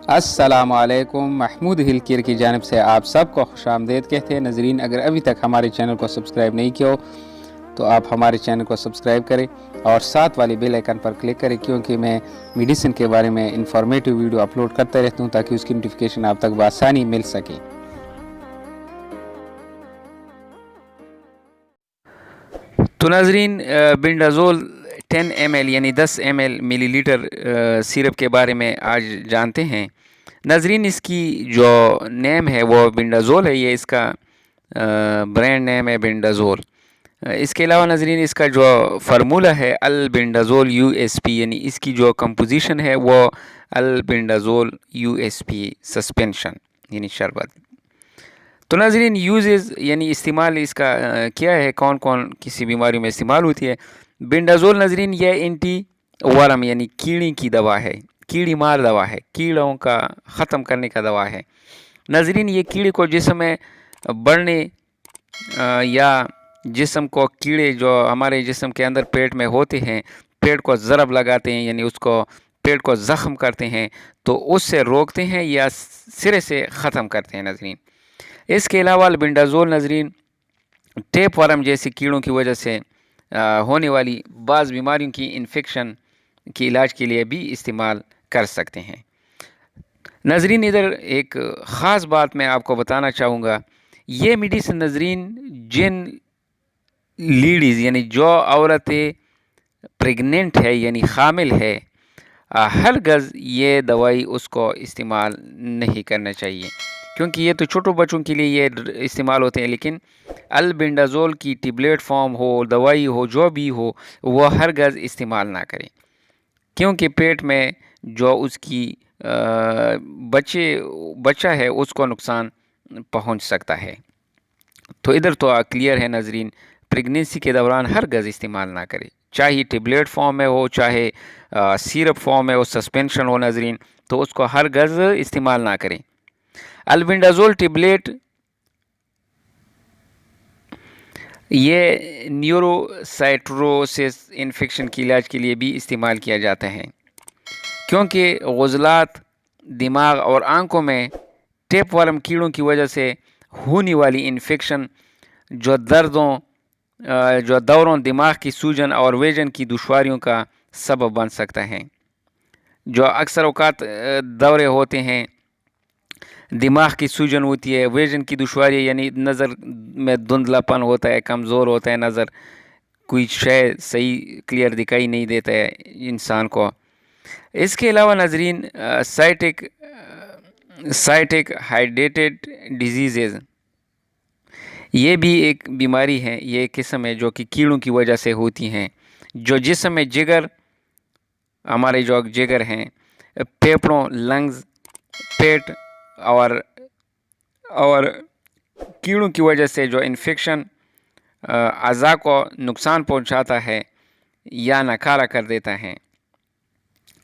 अस्सलाम वालेकुम। महमूद हिल केयर की जानिब से आप सबको खुशामदीद कहते हैं। नजरीन, अगर अभी तक हमारे चैनल को सब्सक्राइब नहीं किया हो तो आप हमारे चैनल को सब्सक्राइब करें और साथ वाली बेल आइकन पर क्लिक करें, क्योंकि मैं मेडिसिन के बारे में इंफॉर्मेटिव वीडियो अपलोड करता रहता हूँ ताकि उसकी नोटिफिकेशन आप तक बआसानी मिल सके। तो नाजरीन, बिंडाजोल 10 ml यानी 10 ml मिलीलीटर सिरप के बारे में आज जानते हैं। नाजरीन, इसकी जो नेम है वो बिंडाजोल है, ये इसका ब्रांड नेम है बिंडाजोल। इसके अलावा नाजरीन, इसका जो फार्मूला है अल्बिंडाजोल यूएसपी, यानी इसकी जो कंपोजिशन है वो अल्बिंडाजोल यूएसपी सस्पेंशन यानी शरबत। तो नाजरीन, यूजेस यानी इस्तेमाल इसका क्या है, कौन कौन किसी बीमारी में इस्तेमाल होती है। बिंडाजोल नाजरीन यह एंटी वर्म यानी कीड़ी की दवा है, कीड़ी मार दवा है, कीड़ों का ख़त्म करने का दवा है। नाजरीन, ये कीड़े को जिस्म में बढ़ने या जिस्म को कीड़े जो हमारे जिस्म के अंदर पेट में होते हैं, पेट को ज़रब लगाते हैं यानी उसको पेट को ज़ख्म करते हैं, तो उससे रोकते हैं या सिरे से ख़त्म करते हैं नाजरीन। इसके अलावा अल्बिंडाजोल नाजरीन टेप वर्म जैसी कीड़ों की वजह से होने वाली बाज़ बीमारियों की इन्फेक्शन के इलाज के लिए भी इस्तेमाल कर सकते हैं। नाजरीन, इधर एक ख़ास बात मैं आपको बताना चाहूँगा। ये मेडिसिन नाजरीन जिन लेडीज़ यानी जो औरतें प्रेग्नेंट है यानी हामिल है, हर गज़ ये दवाई उसको इस्तेमाल नहीं करना चाहिए, क्योंकि ये तो छोटे बच्चों के लिए ये इस्तेमाल होते हैं। लेकिन अल्बिंडाजोल की टेबलेट फॉर्म हो, दवाई हो, जो भी हो, वो हर गज़ इस्तेमाल ना करें, क्योंकि पेट में जो उसकी बच्चा है उसको नुकसान पहुंच सकता है। तो इधर तो क्लियर है नाजरीन, प्रेगनेंसी के दौरान हर गज़ इस्तेमाल ना करें, चाहे टेबलेट फॉर्म में हो, चाहे सिरप फॉर्म में हो, सस्पेंशन हो नाजरीन, तो उसको हर गज़ इस्तेमाल ना करें। अल्बिंडाजोल टेबलेट ये न्यूरोसाइटोसिस इन्फेक्शन के इलाज के लिए भी इस्तेमाल किया जाता है, क्योंकि गुज़लात दिमाग और आंखों में टेप वर्म कीड़ों की वजह से होने वाली इन्फेक्शन जो दौरों, दिमाग की सूजन और विजन की दुश्वारियों का सबब बन सकता है। जो अक्सर औकात दौरे होते हैं, दिमाग की सूजन होती है, विजन की दुश्वारी यानी नज़र में धुंधलापन होता है, कमज़ोर होता है नज़र, कोई शय सही क्लियर दिखाई नहीं देता है इंसान को। इसके अलावा नाजरीन साइटिक हाइड्रेटेड डिजीज़, ये भी एक बीमारी है, ये किस्म है जो कि कीड़ों की वजह से होती हैं, जो जिस्म में जिगर, हमारे जो जिगर हैं, फेफड़ों, लंग्स, पेट और कीड़ों की वजह से जो इन्फेक्शन अज़ा को नुकसान पहुंचाता है या नकारा कर देता है।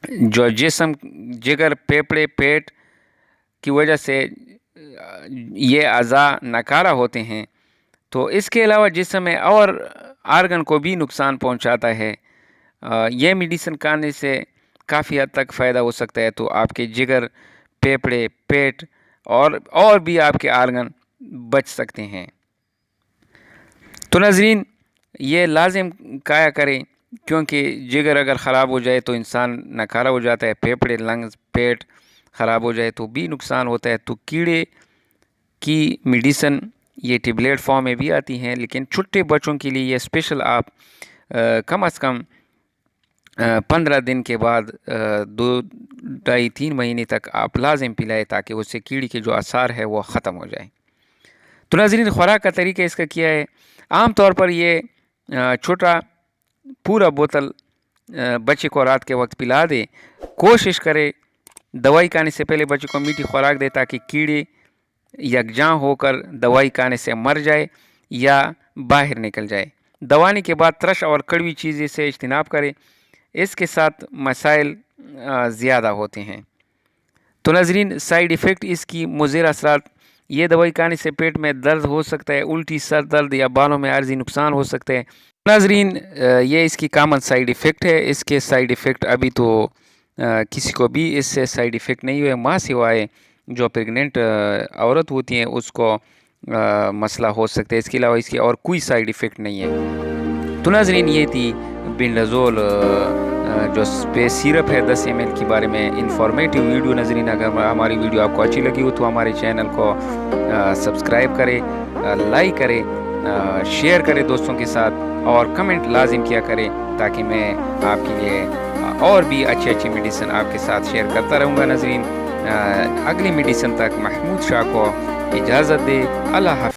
जो जिस्म, जिगर, फेफड़े, पेट की वजह से ये अज़ा नकारा होते हैं, तो इसके अलावा जिस्म में और आर्गन को भी नुकसान पहुंचाता है। ये मेडिसिन खाने से काफ़ी हद तक फ़ायदा हो सकता है, तो आपके जिगर, फेफड़े, पेट और भी आपके आर्गन बच सकते हैं। तो नाजरीन, ये लाजिम काया करें, क्योंकि जिगर अगर ख़राब हो जाए तो इंसान नकारा हो जाता है, फेफड़े, लंग्स, पेट ख़राब हो जाए तो भी नुकसान होता है। तो कीड़े की मेडिसिन ये टेबलेट फॉर्म में भी आती हैं, लेकिन छोटे बच्चों के लिए ये स्पेशल आप कम से कम 15 दिन के बाद 2-2.5-3 महीने तक आप लाजिम पिलाएं, ताकि उससे कीड़ी के जो आसार है वो ख़त्म हो जाए। तो नाज़रीन, खुराक का तरीका इसका क्या है। आम तौर पर ये छोटा पूरा बोतल बच्चे को रात के वक्त पिला दे। कोशिश करे दवाई खाने से पहले बच्चे को मीठी खुराक दे, ताकि कीड़े यकजां होकर दवाई खाने से मर जाए या बाहर निकल जाए। दवाने के बाद तरश और कड़वी चीज़ें से इज्तिनाब करें, इसके साथ मसाइल ज़्यादा होते हैं। तो नाजरीन, साइड इफ़ेक्ट इसकी मुज़र असरात, ये दवाई खाने से पेट में दर्द हो सकता है, उल्टी, सर दर्द या बालों में आर्जी नुकसान हो सकते हैं। नाजरीन, ये इसकी कॉमन साइड इफ़ेक्ट है। इसके साइड इफ़ेक्ट अभी तो کسی کو بھی اس سے سائیڈ ایفیکٹ نہیں ہوئے، ماں سوائے جو پریگننٹ عورت ہوتی ہیں اس کو مسئلہ ہو سکتا ہے، اس کے علاوہ اس کی اور کوئی سائیڈ ایفیکٹ نہیں ہے۔ تو ناظرین یہ تھی بینڈازول جو سیرپ ہے 10 ml کے بارے میں انفارمیٹیو ویڈیو۔ ناظرین اگر ہماری ویڈیو آپ کو اچھی لگی ہو تو ہمارے چینل کو سبسکرائب کرے، لائک کرے، شیئر کرے دوستوں کے ساتھ، اور کمنٹ لازم کیا کرے تاکہ میں آپ کے لیے اور بھی اچھی میڈیسن آپ کے ساتھ شیئر کرتا رہوں گا۔ ناظرین اگلی میڈیسن تک محمود شاہ کو اجازت دے، اللہ حافظ۔